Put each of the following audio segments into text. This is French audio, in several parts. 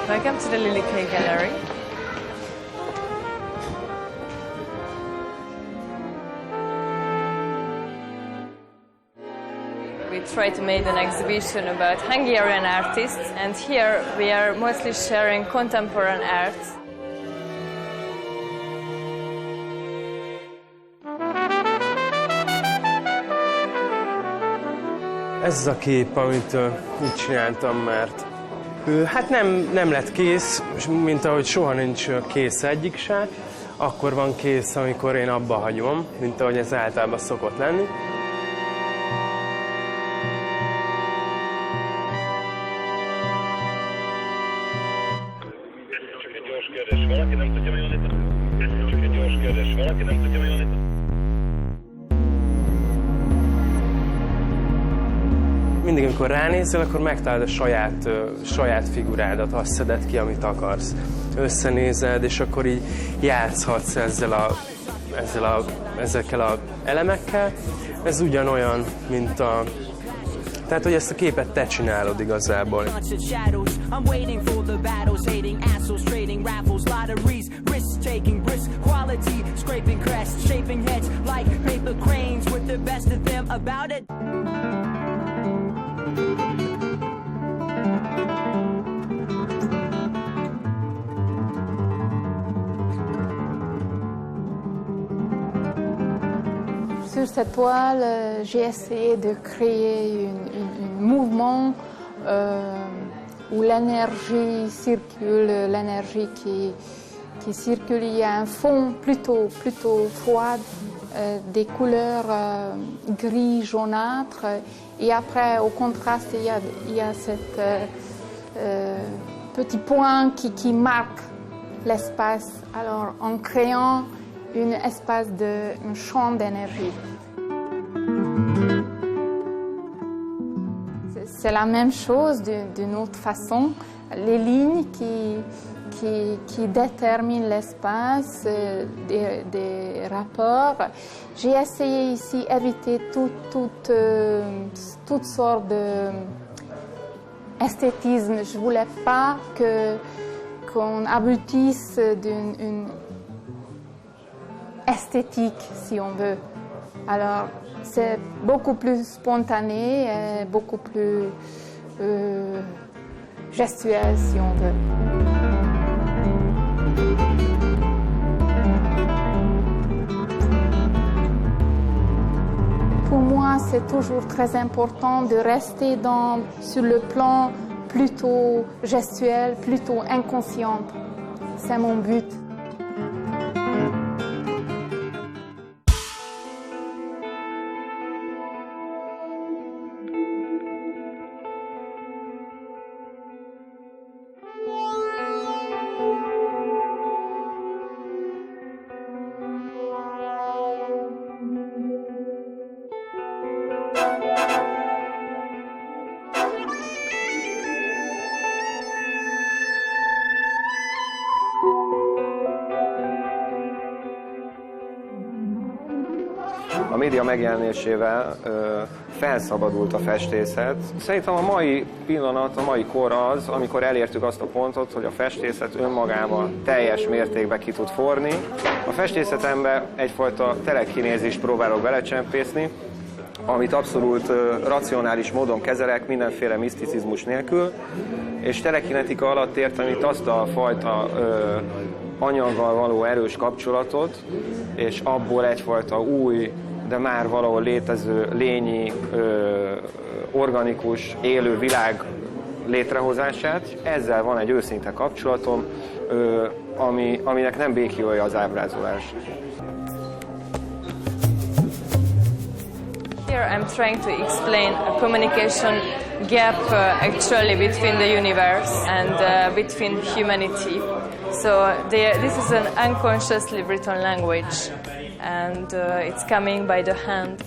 Welcome to the Lily Kay Gallery. We try to make an exhibition about Hungarian artists, and here we are mostly sharing contemporary art. Ez az a kép, amit úgy csináltam, mert hát nem lett kész, mint ahogy soha nincs kész egyik se, akkor van kész, amikor én abba hagyom, mint ahogy ez általában szokott lenni. Mindig, amikor ránézel, akkor megtalálod a saját figurádat, azt szeded ki, amit akarsz. Összenézed, és akkor így játszhatsz ezekkel az elemekkel. Ez ugyanolyan, mint a... Tehát, hogy ezt a képet te csinálod igazából. Sur cette toile, j'ai essayé de créer un mouvement où l'énergie circule, l'énergie qui circule. Il y a un fond plutôt froid, des couleurs gris jaunâtre, et après, au contraste, il y a cet petit point qui marque l'espace. Alors, en créant un espace un champ d'énergie. C'est la même chose d'une autre façon. Les lignes qui déterminent l'espace, des rapports. J'ai essayé ici d'éviter toutes sortes d'esthétisme. Je ne voulais pas qu'on aboutisse d'une esthétique, si on veut. Alors, c'est beaucoup plus spontané, et beaucoup plus gestuel, si on veut. Pour moi, c'est toujours très important de rester sur le plan plutôt gestuel, plutôt inconscient. C'est mon but. A média megjelenésével felszabadult a festészet. Szerintem a mai pillanat, a mai kor az, amikor elértük azt a pontot, hogy a festészet önmagával teljes mértékben ki tud forni. A festészetembe egyfajta telekinézist próbálok belecsempészni, amit abszolút racionális módon kezelek, mindenféle miszticizmus nélkül, és telekinetika alatt értem itt azt a fajta anyaggal való erős kapcsolatot, és abból egyfajta új, de már valahol létező lényi, organikus, élő világ létrehozását. Ezzel van egy őszinte kapcsolatom, aminek nem béklyója az ábrázolás. Here I'm trying to explain a communication gap actually between the universe and between humanity. So this is an unconsciously written language, and it's coming by the hand.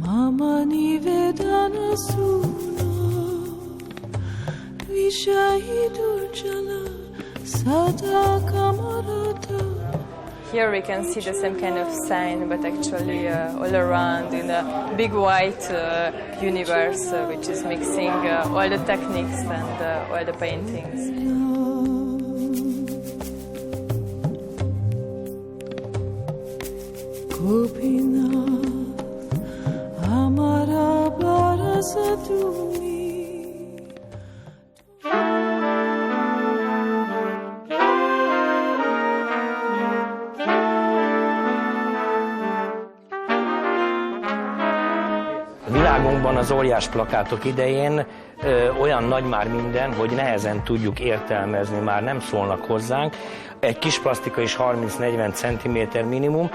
Mama nivedana suna vishahi durjana sada kamarata Here we can see the same kind of sign, but actually all around in a big white universe, which is mixing all the techniques and all the paintings. Világunkban az óriás plakátok idején olyan nagy már minden, hogy nehezen tudjuk értelmezni, már nem szólnak hozzánk. Egy kis plastika is 30-40 cm minimum.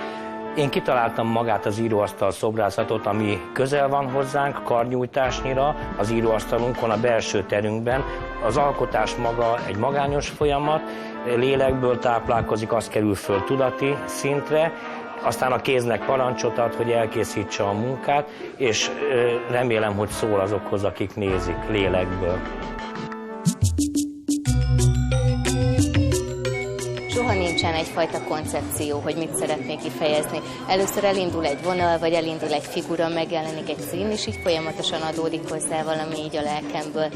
Én kitaláltam magát az íróasztal szobrászatot, ami közel van hozzánk, karnyújtásnyira, az íróasztalunkon, a belső terünkben. Az alkotás maga egy magányos folyamat, lélekből táplálkozik, az kerül föl tudati szintre, aztán a kéznek parancsot ad, hogy elkészítse a munkát, és remélem, hogy szól azokhoz, akik nézik lélekből. Soha nincsen egyfajta koncepció, hogy mit szeretnék kifejezni. Először elindul egy vonal, vagy elindul egy figura, megjelenik egy szín, és így folyamatosan adódik hozzá valami így a lelkemből.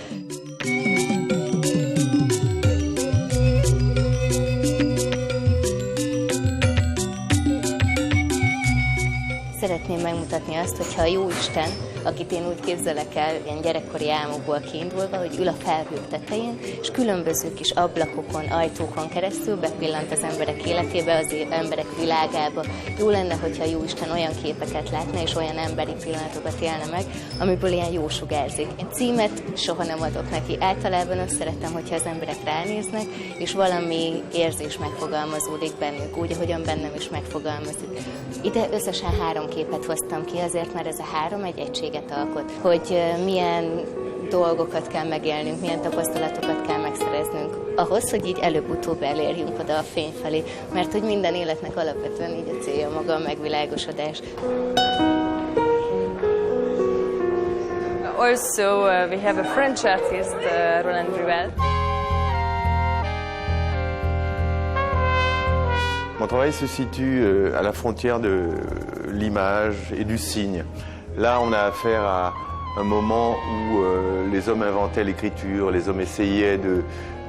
Szeretném megmutatni azt, hogyha a Jóisten, akit én úgy képzelek el, ilyen gyerekkori álmokból kiindulva, hogy ül a felhők tetején, és különböző kis ablakokon, ajtókon keresztül bepillant az emberek életébe, az emberek világába. Jó lenne, hogyha a Jóisten olyan képeket látna, és olyan emberi pillanatokat élne meg, amiből ilyen jó sugárzik. Én címet soha nem adok neki. Általában azt szeretem, hogyha az emberek ránéznek, és valami érzés megfogalmazódik bennük, úgy, ahogyan bennem is megfogalmazik. Ide összesen 3 képet hoztam ki, azért, mert ez a 3 egy egységet alkot, hogy milyen dolgokat kell megélnünk, milyen tapasztalatokat kell megszereznünk ahhoz, hogy így előbb-utóbb elérjünk oda a fény felé, mert hogy minden életnek alapvetően így a célja maga a megvilágosodás. Also, we have a French artist, Roland Bruel. Mon travail se situe à la frontière de l'image et du signe. Là, on a affaire à un moment où les hommes inventaient l'écriture, les hommes essayaient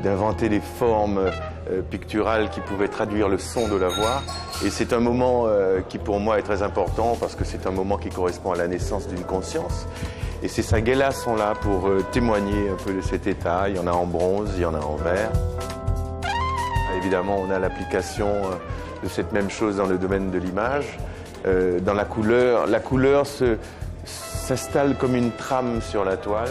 d'inventer des formes picturales qui pouvaient traduire le son de la voix. Et c'est un moment qui pour moi est très important parce que c'est un moment qui correspond à la naissance d'une conscience. Et ces saguets-là sont là pour témoigner un peu de cet état. Il y en a en bronze, il y en a en verre. Évidemment, on a l'application de cette même chose dans le domaine de l'image. Dans la couleur s'installe comme une trame sur la toile.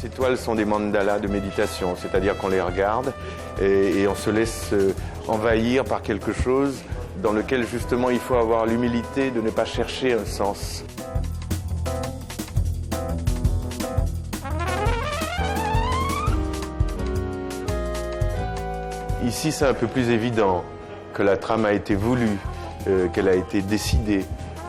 Ces toiles sont des mandalas de méditation, c'est-à-dire qu'on les regarde et on se laisse envahir par quelque chose dans lequel justement il faut avoir l'humilité de ne pas chercher un sens. Ici, c'est un peu plus évident que la trame a été voulue, qu'elle a été décidée.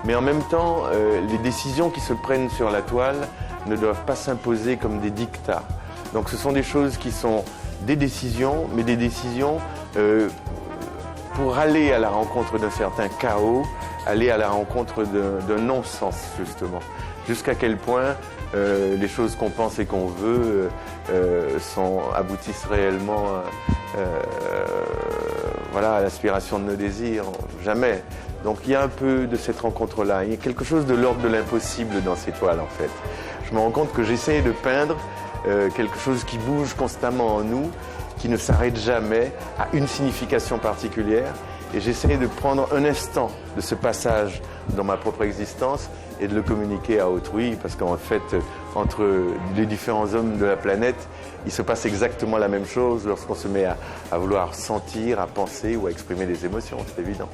Mais en même temps, les décisions qui se prennent sur la toile ne doivent pas s'imposer comme des dictats. Donc ce sont des choses qui sont des décisions, mais des décisions pour aller à la rencontre d'un certain chaos, aller à la rencontre d'un non-sens, justement. Jusqu'à quel point les choses qu'on pense et qu'on veut aboutissent réellement voilà, à l'aspiration de nos désirs. Jamais. Donc il y a un peu de cette rencontre-là. Il y a quelque chose de l'ordre de l'impossible dans ces toiles, en fait. Je me rends compte que j'essaie de peindre quelque chose qui bouge constamment en nous, qui ne s'arrête jamais à une signification particulière. Et j'essaie de prendre un instant de ce passage dans ma propre existence et de le communiquer à autrui, parce qu'en fait, entre les différents hommes de la planète, il se passe exactement la même chose lorsqu'on se met à vouloir sentir, à penser ou à exprimer des émotions, c'est évident.